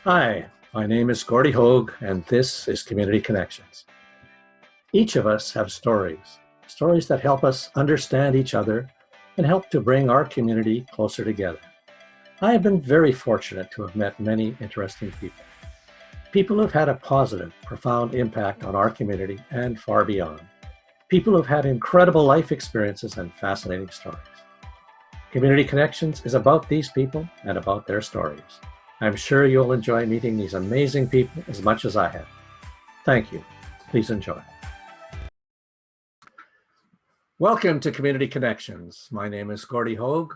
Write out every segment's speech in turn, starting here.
Hi, my name is Gordy Hogue, and this is Community Connections. Each of us have stories that help us understand each other and help to bring our community closer together. I have been very fortunate to have met many interesting people. People who've had a positive, profound impact on our community and far beyond. People who've had incredible life experiences and fascinating stories. Community Connections is about these people and about their stories. I'm sure you'll enjoy meeting these amazing people as much as I have. Thank you. Please enjoy. Welcome to Community Connections. My name is Gordy Hogue,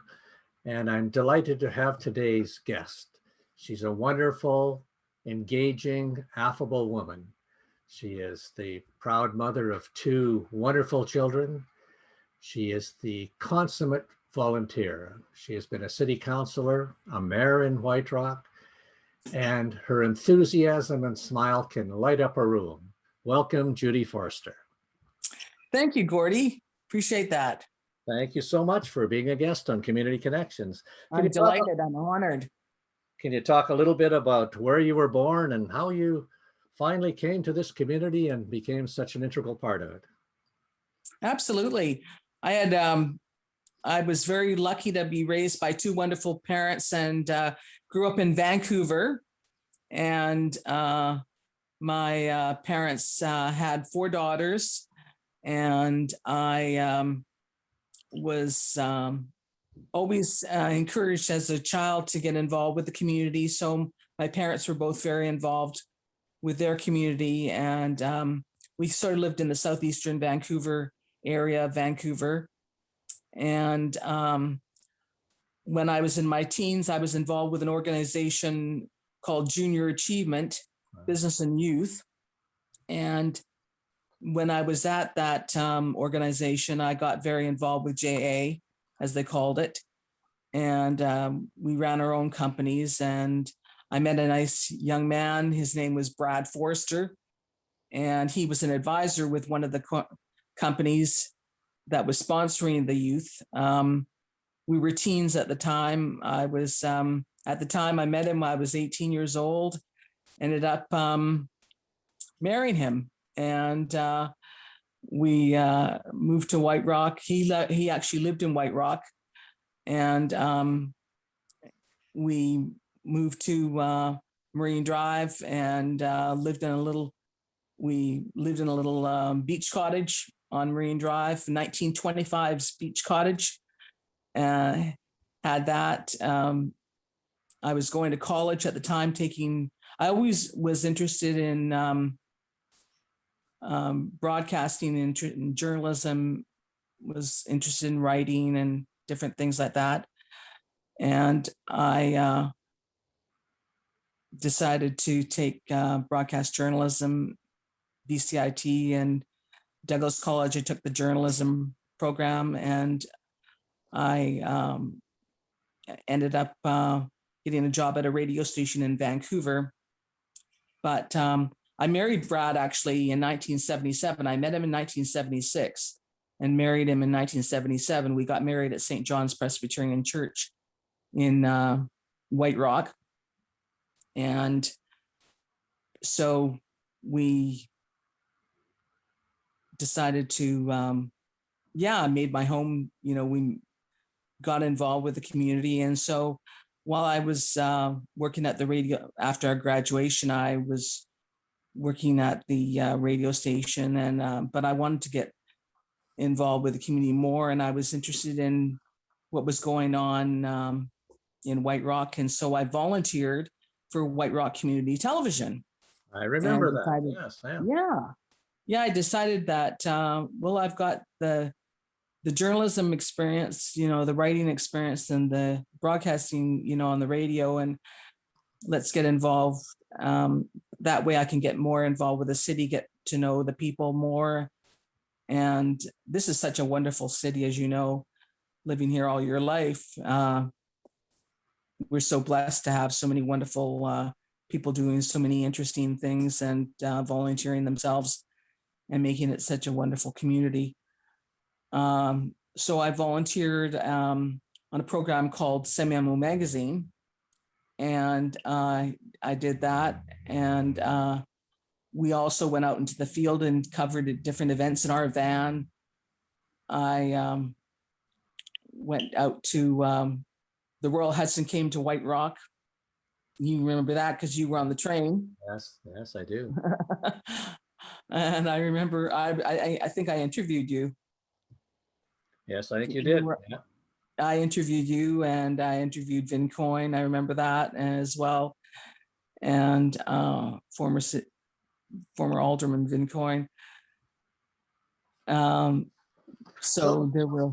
and I'm delighted to have today's guest. She's a wonderful, engaging, affable woman. She is the proud mother of two wonderful children. She is the consummate volunteer. She has been a city councilor, a mayor in White Rock, and her enthusiasm and smile can light up a room. Welcome, Judy Forster. Thank you, Gordy. Appreciate that. Thank you so much for being a guest on Community Connections. I'm delighted. I'm honored. Can you talk a little bit about where you were born and how you finally came to this community and became such an integral part of it? Absolutely. I was very lucky to be raised by two wonderful parents and grew up in Vancouver. And my parents had four daughters, and I was always encouraged as a child to get involved with the community. So my parents were both very involved with their community, and we sort of lived in the southeastern Vancouver area of Vancouver. And when I was in my teens, I was involved with an organization called Junior Achievement, Business and Youth. And when I was at that organization, I got very involved with JA, as they called it. And we ran our own companies. And I met a nice young man. His name was Brad Forster. And he was an advisor with one of the companies that was sponsoring the youth. We were teens at the time. I was, at the time I met him, I was 18 years old, ended up marrying him. And we moved to White Rock. He actually lived in White Rock. And we moved to Marine Drive and lived in a little beach cottage on Marine Drive, 1925's beach cottage. Had that. I was going to college at the time, I always was interested in broadcasting and in journalism, was interested in writing and different things like that. And I decided to take broadcast journalism, BCIT, and Douglas College. I took the journalism program, and I ended up getting a job at a radio station in Vancouver. But I married Brad actually in 1977. I met him in 1976 and married him in 1977. We got married at St. John's Presbyterian Church in White Rock. And so we decided to, I made my home, we got involved with the community. And so while I was working at the radio, after our graduation, I was working at the radio station, and but I wanted to get involved with the community more, and I was interested in what was going on in White Rock. And so I volunteered for White Rock Community Television. I remember that. Decided, yes, yeah. I decided that, I've got the journalism experience, the writing experience and the broadcasting, on the radio, and let's get involved. That way I can get more involved with the city, get to know the people more. And this is such a wonderful city, as you know, living here all your life. We're so blessed to have so many wonderful people doing so many interesting things and volunteering themselves and making it such a wonderful community. So I volunteered on a program called Semiamo Magazine. and I did that. And we also went out into the field and covered different events in our van. I went out to the Royal Hudson came to White Rock. You remember that because you were on the train. Yes, I do. And I remember I think I interviewed you. Yes, I think you did. Yeah. I interviewed you, and I interviewed Vin Coyne. I remember that as well. And former Alderman Vin Coyne. So there were.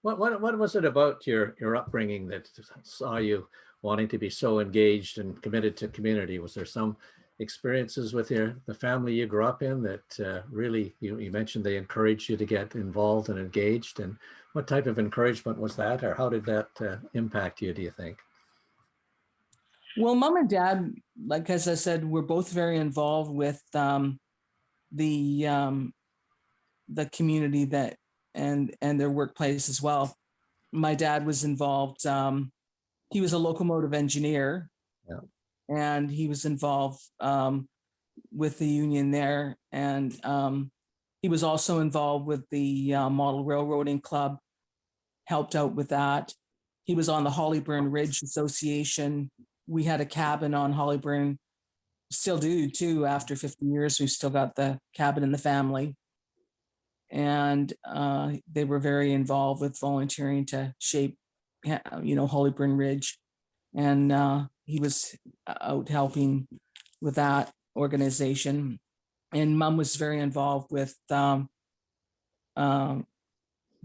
What was it about your upbringing that saw you wanting to be so engaged and committed to community? Was there some experiences with the family you grew up in that really, you mentioned they encouraged you to get involved and engaged, and what type of encouragement was that, or how did that impact you, do you think? Well, mom and dad, like as I said, were both very involved with the community that and their workplace as well. My dad was involved. He was a locomotive engineer, Yeah. and he was involved with the union there, and he was also involved with the Model Railroading Club. Helped out with that. He was on the Hollyburn Ridge Association. We had a cabin on Hollyburn, still do too. After 50 years, we've still got the cabin in the family. And they were very involved with volunteering to shape, Hollyburn Ridge. And he was out helping with that organization. And mom was very involved with the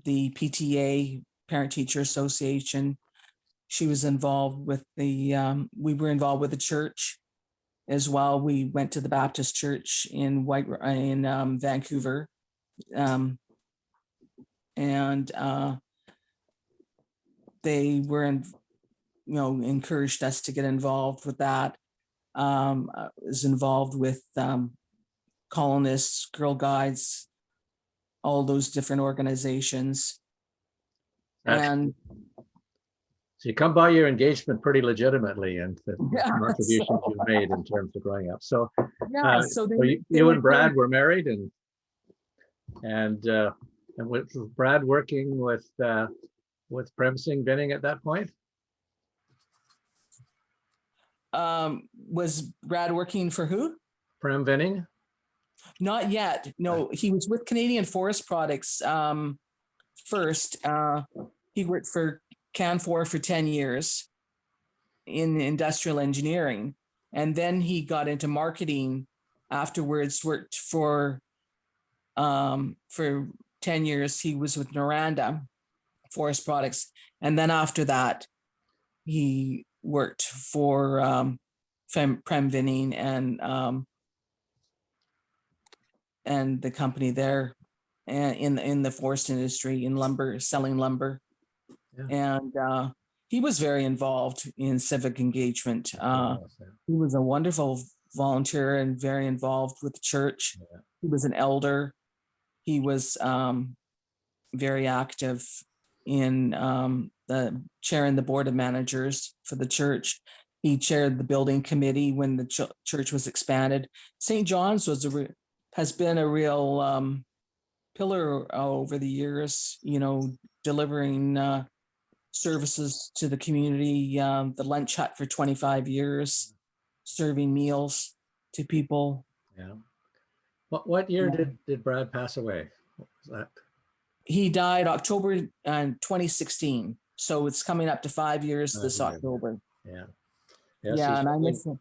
PTA, Parent Teacher Association. She was involved with we were involved with the church as well. We went to the Baptist church in Vancouver. And they were encouraged us to get involved with that. I was involved with colonists, Girl Guides, all those different organizations. And so you come by your engagement pretty legitimately, and the contributions you've made in terms of growing up. So, so you and Brad were married, and with Brad working with Prem Singh Binning at that point? Was Brad working for who? Prem Binning? Not yet. No, he was with Canadian Forest Products first. He worked for Canfor for 10 years in industrial engineering. And then he got into marketing afterwards, worked for 10 years. He was with Noranda Forest Products. And then after that, he worked for Prem Binning and the company there, and in the forest industry, in lumber, selling lumber. Yeah. And he was very involved in civic engagement. He was a wonderful volunteer and very involved with the church. Yeah. He was an elder. He was very active in the chairing the board of managers for the church. He chaired the building committee when the church was expanded. St. John's has been a real pillar over the years, delivering services to the community, the lunch hut for 25 years, serving meals to people. Yeah. What year did Brad pass away? What was that? He died October 2016. So it's coming up to 5 years this October. Yeah. Yes, yeah, and I miss him.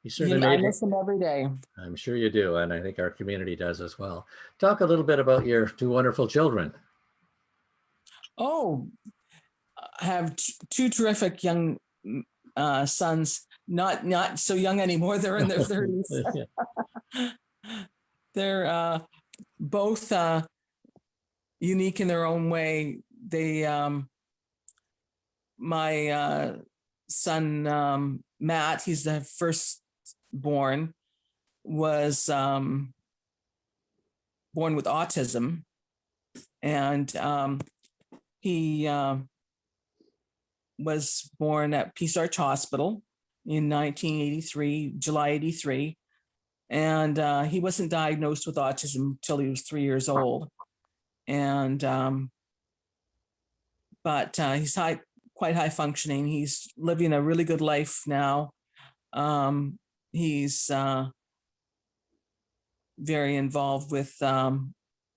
I miss him every day. I'm sure you do, and I think our community does as well. Talk a little bit about your two wonderful children. Oh, I have two terrific young sons. Not so young anymore. They're in their 30s. They're both unique in their own way. They, my son Matt, he's the firstborn, was born with autism, and he was born at Peace Arch Hospital in 1983, July 83. And he wasn't diagnosed with autism until he was 3 years old. And, but he's quite high functioning. He's living a really good life now. He's very involved with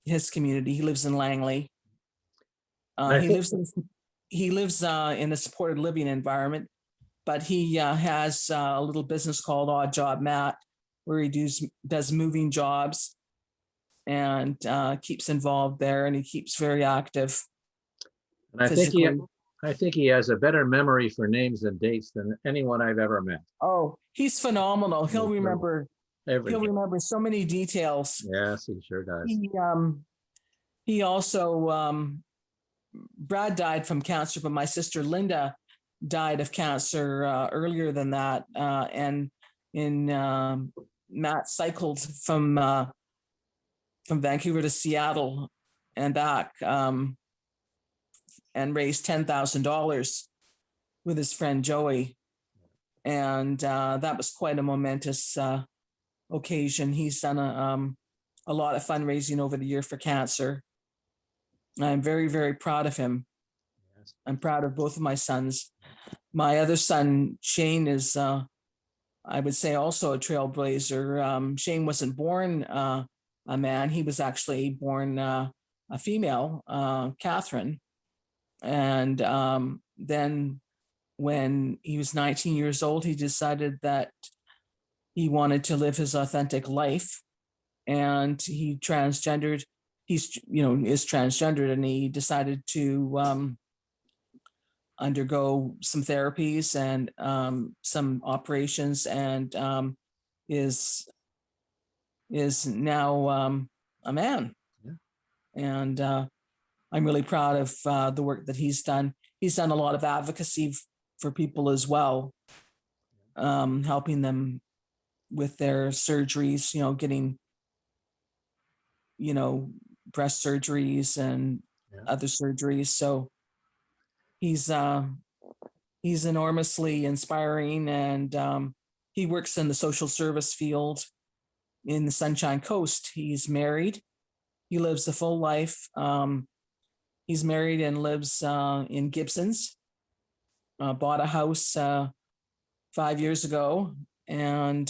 his community. He lives in Langley. He lives in a supported living environment, but he has a little business called Odd Job Matt, where he does moving jobs and keeps involved there, and he keeps very active. And I think he has a better memory for names and dates than anyone I've ever met. Oh, he's phenomenal. He'll remember everything. He'll remember so many details. Yes, he sure does. He also Brad died from cancer, but my sister Linda died of cancer earlier than that. And Matt cycled from Vancouver to Seattle and back, and raised $10,000 with his friend Joey. And that was quite a momentous occasion. He's done a lot of fundraising over the year for cancer. I'm very, very proud of him. Yes. I'm proud of both of my sons. My other son, Shane, is, I would say, also a trailblazer. Shane wasn't born a man. He was actually born a female, Catherine. And then when he was 19 years old, he decided that he wanted to live his authentic life, and he transgendered. He's, is transgendered, and he decided to undergo some therapies and some operations, and is now a man. Yeah. And I'm really proud of the work that he's done. He's done a lot of advocacy for people as well, helping them with their surgeries, getting, breast surgeries and other surgeries. So he's enormously inspiring, and he works in the social service field in the Sunshine Coast. He's married. He lives a full life. He's married and lives in Gibsons. Bought a house 5 years ago, and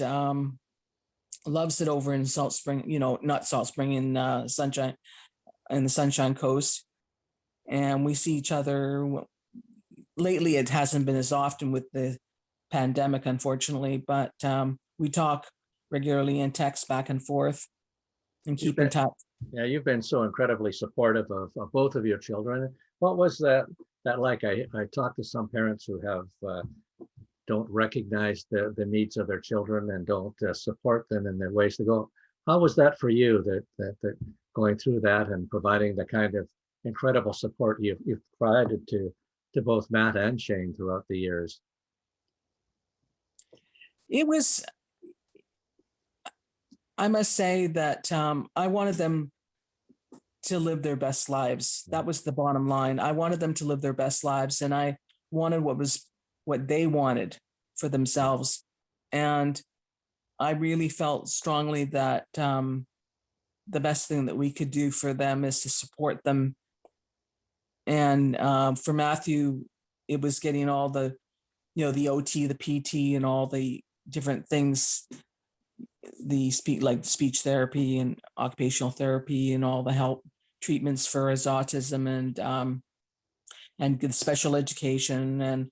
loves it over in Salt Spring, not Salt Spring, in Sunshine, in the Sunshine Coast. And we see each other. Lately, it hasn't been as often with the pandemic, unfortunately, but we talk regularly and text back and forth and keep in touch. Yeah, you've been so incredibly supportive of both of your children. What was that like? I talked to some parents who have don't recognize the needs of their children and don't support them in their ways to go. How was that for you, that going through that and providing the kind of incredible support you've provided to both Matt and Shane throughout the years? It was, I must say that I wanted them to live their best lives. That was the bottom line. I wanted them to live their best lives, and I wanted what they wanted for themselves. And I really felt strongly that the best thing that we could do for them is to support them. And for Matthew, it was getting all the, the OT, the PT, and all the different things, like speech therapy and occupational therapy and all the help treatments for his autism, and good special education. And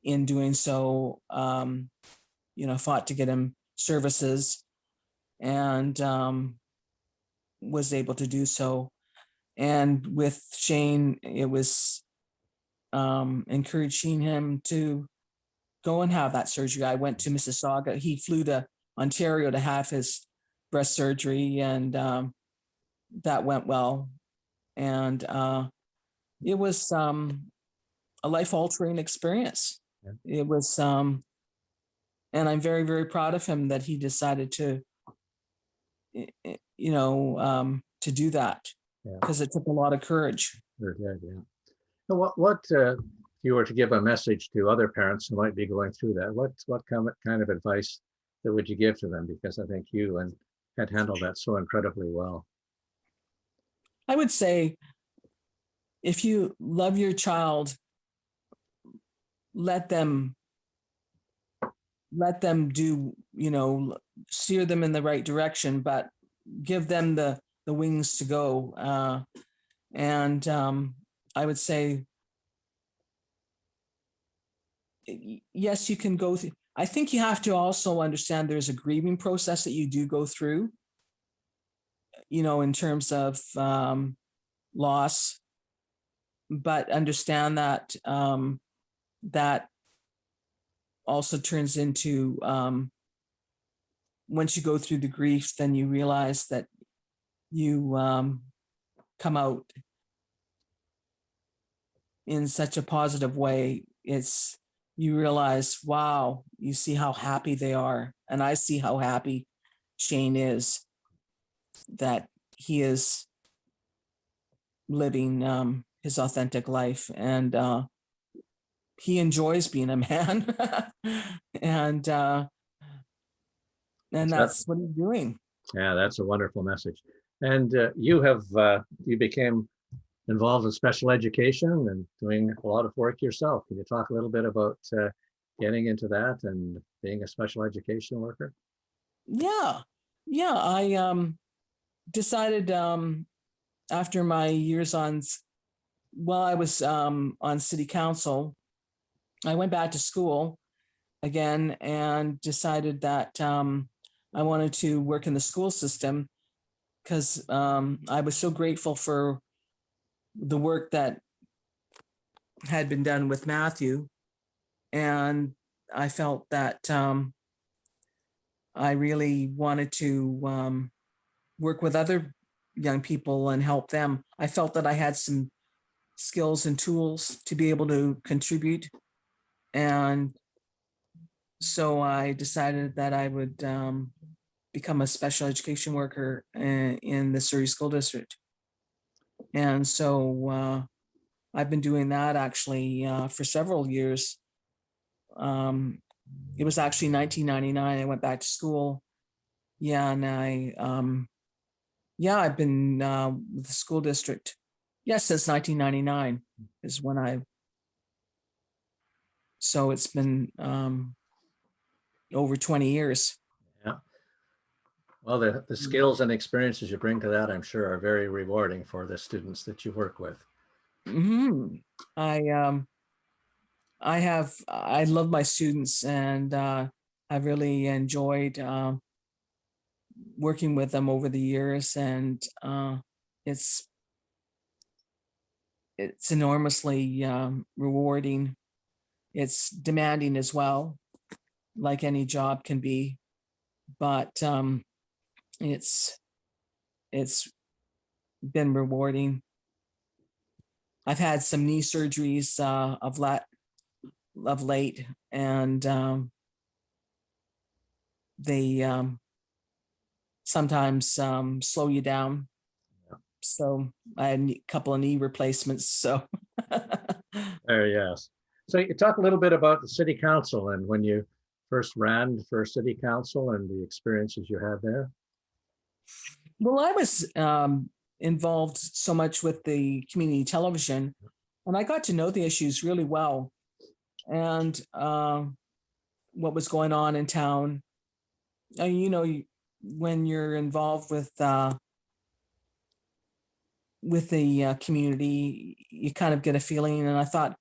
in doing so, fought to get him services, and was able to do so. And with Shane, it was encouraging him to go and have that surgery. I went to Mississauga. He flew to Ontario to have his breast surgery, and that went well. And it was a life-altering experience. Yeah. It was, and I'm very, very proud of him that he decided to, to do that, because it took a lot of courage. Sure did, yeah. So what you were to give a message to other parents who might be going through that, what kind of advice that would you give to them? Because I think you had handled that so incredibly well. I would say, if you love your child, let them do, steer them in the right direction, but give them the wings to go. And I would say, yes, you can go through. I think you have to also understand there's a grieving process that you do go through, in terms of loss, but understand that that also turns into, once you go through the grief, then you realize that you come out in such a positive way. You realize, wow, you see how happy they are. And I see how happy Shane is, that he is living his authentic life, and he enjoys being a man. and that's what he's doing. Yeah, that's a wonderful message. And you became involved in special education and doing a lot of work yourself. Can you talk a little bit about getting into that and being a special education worker? Yeah. I decided after my years I was on city council, I went back to school again and decided that I wanted to work in the school system, because I was so grateful for the work that had been done with Matthew. And I felt that I really wanted to work with other young people and help them. I felt that I had some skills and tools to be able to contribute. And so I decided that I would become a special education worker in the Surrey School District. And so I've been doing that actually for several years. It was actually 1999. I went back to school. Yeah, and I've been with the school district. Yes, since 1999 is when so it's been over 20 years. Yeah. Well, the skills and experiences you bring to that, I'm sure, are very rewarding for the students that you work with. Mm-hmm. I love my students, and I've really enjoyed working with them over the years, and it's enormously rewarding. It's demanding as well, like any job can be, but it's been rewarding. I've had some knee surgeries of late, and they sometimes slow you down. So I had a couple of knee replacements. So Yes. So you talk a little bit about the city council and when you first ran for city council and the experiences you had there. Well, I was involved so much with the community television, and I got to know the issues really well, and what was going on in town. When you're involved with the community, you kind of get a feeling. And I thought,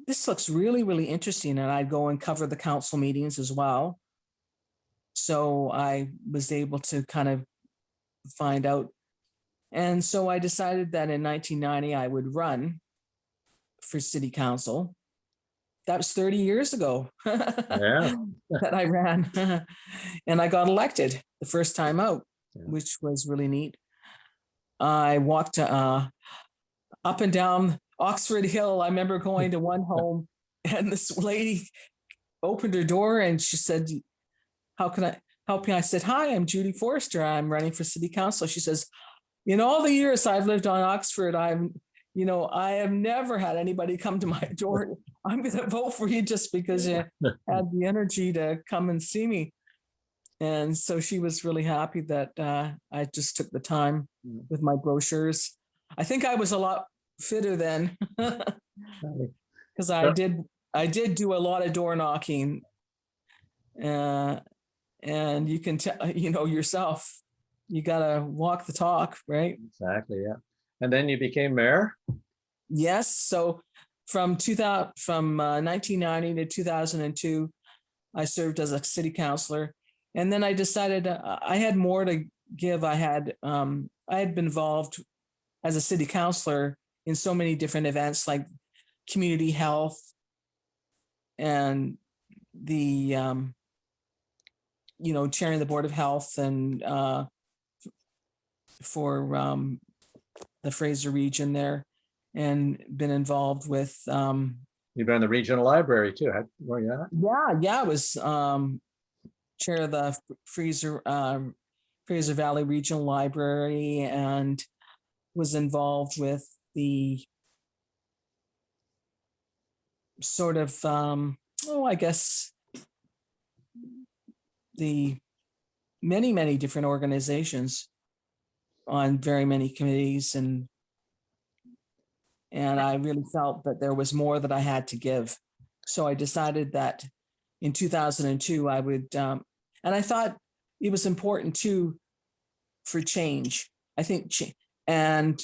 this looks really, really interesting, and I'd go and cover the council meetings as well. So I was able to kind of find out. And so I decided that in 1990, I would run for city council. That was 30 years ago Yeah. that I ran. And I got elected the first time out, which was really neat. I walked up and down Oxford Hill. I remember going to one home, and this lady opened her door and she said, "How can I help you?" I said, "Hi, I'm Judy Forster. I'm running for city council." She says, "In all the years I've lived on Oxford, I have never had anybody come to my door. I'm going to vote for you just because you had the energy to come and see me. And so she was really happy that I just took the time with my brochures. I think I was a lot fitter then because I did do a lot of door knocking. And you can tell, yourself, you got to walk the talk, right? Exactly, yeah. And then you became mayor? Yes. So from 1990 to 2002, I served as a city councilor. And then I decided I had more to give. I had been involved as a city councilor in so many different events like community health and the chairing the board of health and for the Fraser region there, and been involved with You've been in the regional library too, were you at? yeah, I was chair of the Fraser Valley Regional Library, and was involved with the sort of I guess the many different organizations on very many committees, and I really felt that there was more that I had to give. So I decided that in 2002 I would and I thought it was important too for change. I think and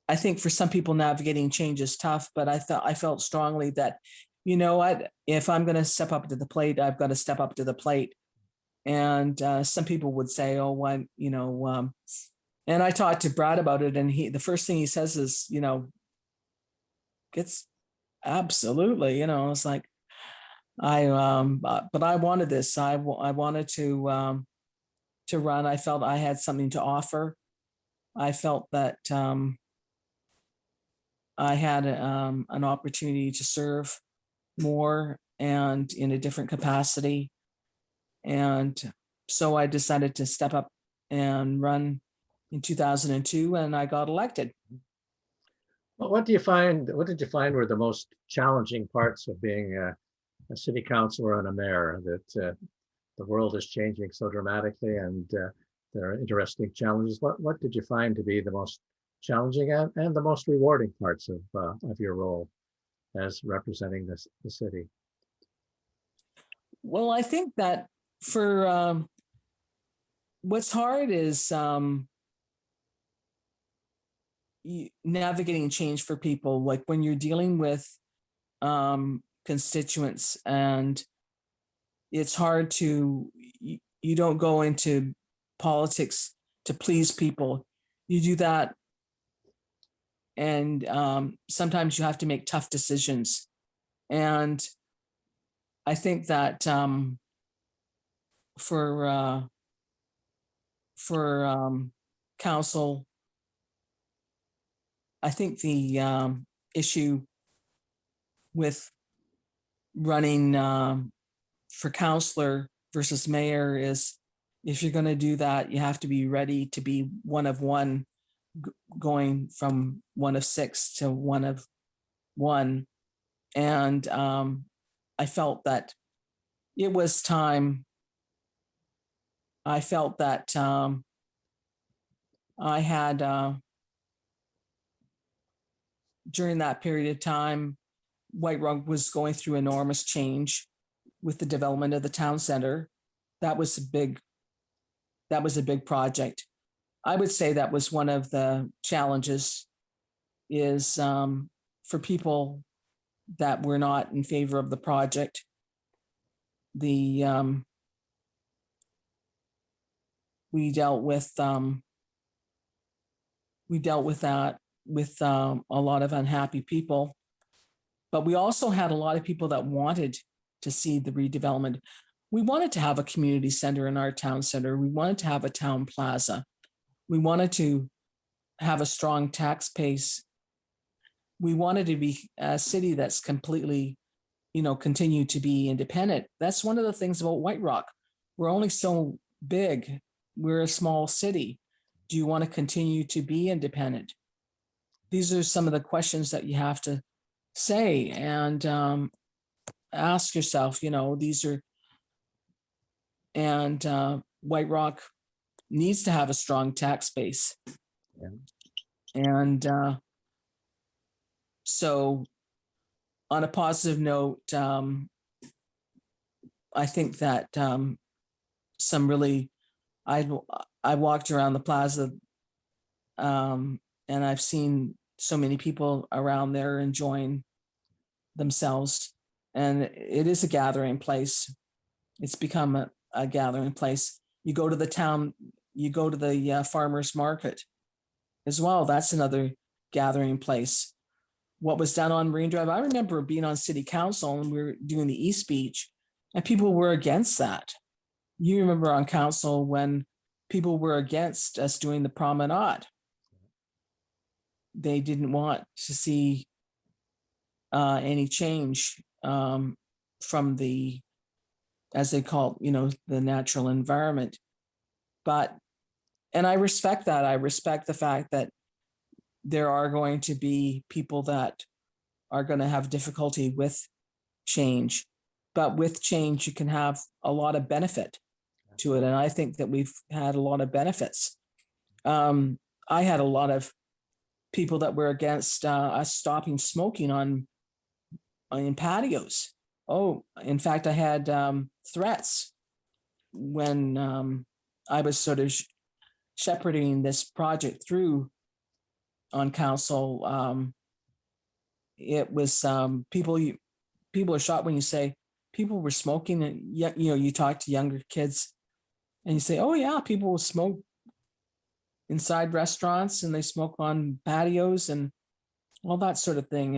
I think for some people navigating change is tough, but I felt strongly that, if I'm going to step up to the plate, I've got to step up to the plate. And some people would say, "Oh, why?" And I talked to Brad about it, and the first thing he says is, "It's absolutely," it's like but I wanted this. I wanted to run. I felt I had something to offer. I felt that I had an opportunity to serve more and in a different capacity. And so I decided to step up and run in 2002, and I got elected. Well, what did you find were the most challenging parts of being a city councilor and a mayor? That the world is changing so dramatically, and there are interesting challenges. What did you find to be the most challenging and the most rewarding parts of your role as representing the city? Well, I think that for what's hard is navigating change for people, like when you're dealing with constituents, and it's hard to, you don't go into politics to please people. You do that, and sometimes you have to make tough decisions. And I think that for council, I think the issue with running for councilor versus mayor is, if you're going to do that, you have to be ready to be one of one, going from one of six to one of one. And I felt that it was time. I felt that I had, during that period of time, White Rock was going through enormous change with the development of the town center. That was a big project. I would say that was one of the challenges, is for people that were not in favor of the project. We dealt with that with a lot of unhappy people, but we also had a lot of people that wanted to see the redevelopment. We wanted to have a community center in our town center. We wanted to have a town plaza. We wanted to have a strong tax base. We wanted to be a city that's completely, continue to be independent. That's one of the things about White Rock. We're only so big. We're a small city. Do you want to continue to be independent? these are some of the questions that you have to say and ask yourself, these are, and White Rock needs to have a strong tax base. Yeah. And so on a positive note, I think that some really, I walked around the plaza and I've seen so many people around there enjoying themselves. And it is a gathering place. It's become a gathering place. You go to the town, you go to the farmers market as well. That's another gathering place. What was done on Marine Drive, I remember being on city council and we were doing the East Beach and people were against that. You remember on council when people were against us doing the promenade. They didn't want to see any change from the, as they call it, the natural environment. And I respect that. I respect the fact that there are going to be people that are going to have difficulty with change. But with change, you can have a lot of benefit to it. And I think that we've had a lot of benefits. I had a lot of people that were against us stopping smoking in patios. Oh, in fact, I had threats when I was sort of shepherding this project through on council. It was people are shocked when you say people were smoking, and you talk to younger kids and you say, oh yeah, people will smoke inside restaurants and they smoke on patios and all that sort of thing.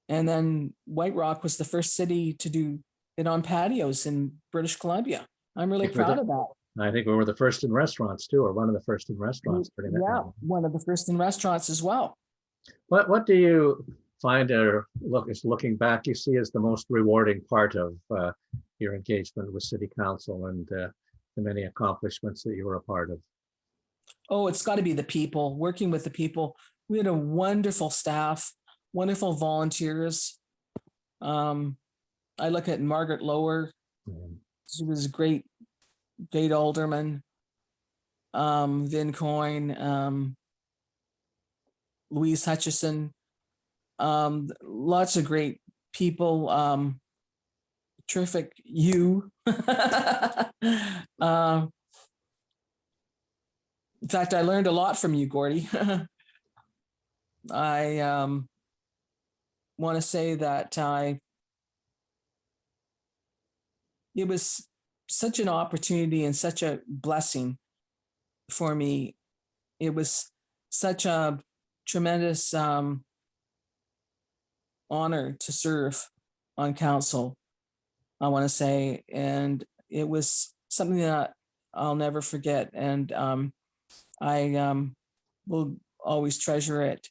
And then White Rock was the first city to do it on patios in British Columbia. I'm really proud of that. I think we were the first in restaurants too, or one of the first in restaurants. Yeah, one of the first in restaurants as well. What do you find, or looking back, you see as the most rewarding part of your engagement with City Council and the many accomplishments that you were a part of? Oh, it's got to be the people, working with the people. We had a wonderful staff, wonderful volunteers. I look at Margaret Lower. She was a great alderman. Vin Coyne, Louise Hutchison, lots of great people. Terrific you. In fact, I learned a lot from you, Gordy. I want to say that it was such an opportunity and such a blessing for me. It was such a tremendous honor to serve on council, I want to say, and it was something that I'll never forget, and I will always treasure it.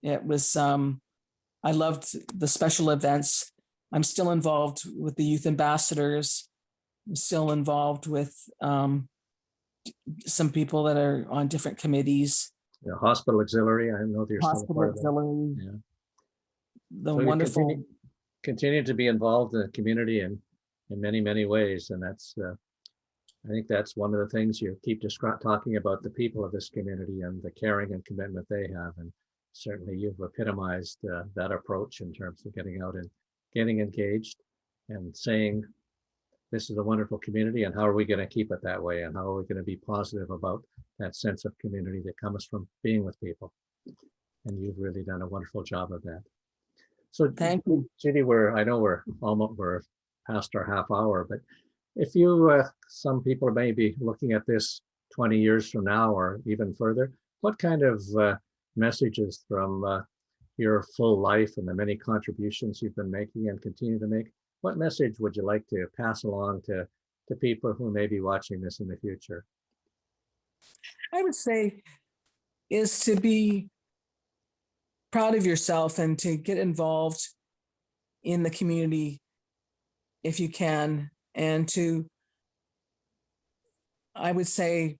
It was I loved the special events. I'm still involved with the youth ambassadors. I'm still involved with some people that are on different committees. The hospital auxiliary, I know that you're still a part of that. Hospital auxiliary. Yeah. The So you wonderful. continue to be involved in the community in many, many ways. And that's, I think that's one of the things you keep talking about, the people of this community and the caring and commitment they have. And certainly you've epitomized that approach in terms of getting out and getting engaged and saying, this is a wonderful community, and how are we going to keep it that way? And how are we going to be positive about that sense of community that comes from being with people? And you've really done a wonderful job of that. So Thank you. Judy, I know we're past our half hour, but if you, some people may be looking at this 20 years from now or even further, what kind of messages from your full life and the many contributions you've been making and continue to make, what message would you like to pass along to people who may be watching this in the future? I would say is to be proud of yourself and to get involved in the community if you can, and to, I would say,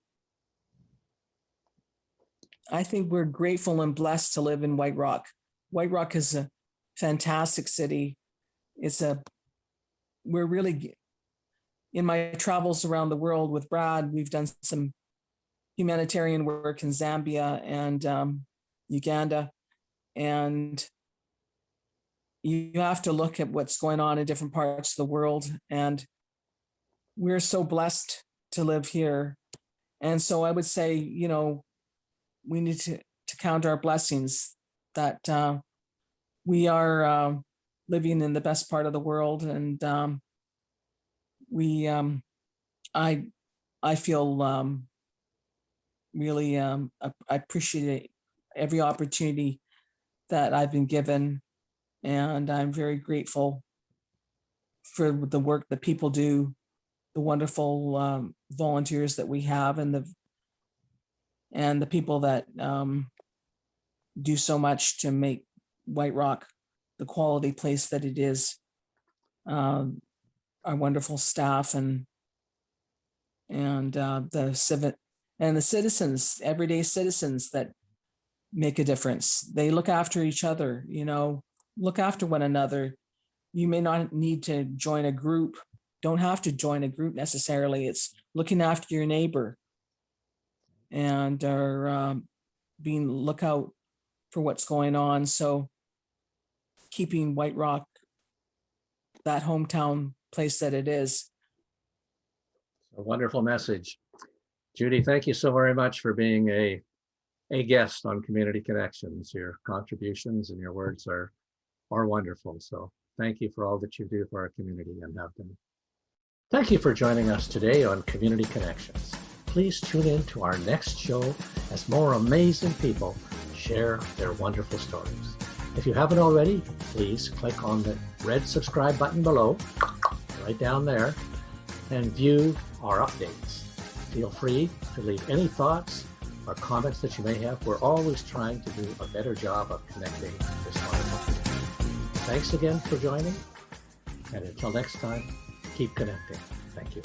I think we're grateful and blessed to live in White Rock. White Rock is a fantastic city. We're really, in my travels around the world with Brad, we've done some humanitarian work in Zambia and Uganda. And you have to look at what's going on in different parts of the world. And we're so blessed to live here. And so I would say, we need to count our blessings that we are living in the best part of the world. And I feel really, I appreciate every opportunity that I've been given. And I'm very grateful for the work that people do, the wonderful volunteers that we have, and the people that do so much to make White Rock the quality place that it is. Our wonderful staff and the citizens, everyday citizens that make a difference. They look after each other, look after one another. You may not need to join a group, don't have to join a group necessarily. It's looking after your neighbor and are being lookout for what's going on. So keeping White Rock that hometown place that it is. A wonderful message. Judy, thank you so very much for being a guest on Community Connections. Your contributions and your words are wonderful. So thank you for all that you do for our community and have been. Thank you for joining us today on Community Connections. Please tune in to our next show as more amazing people share their wonderful stories. If you haven't already, please click on the red subscribe button below, right down there, and view our updates. Feel free to leave any thoughts or comments that you may have. We're always trying to do a better job of connecting this wonderful community. Thanks again for joining, and until next time, keep connecting. Thank you.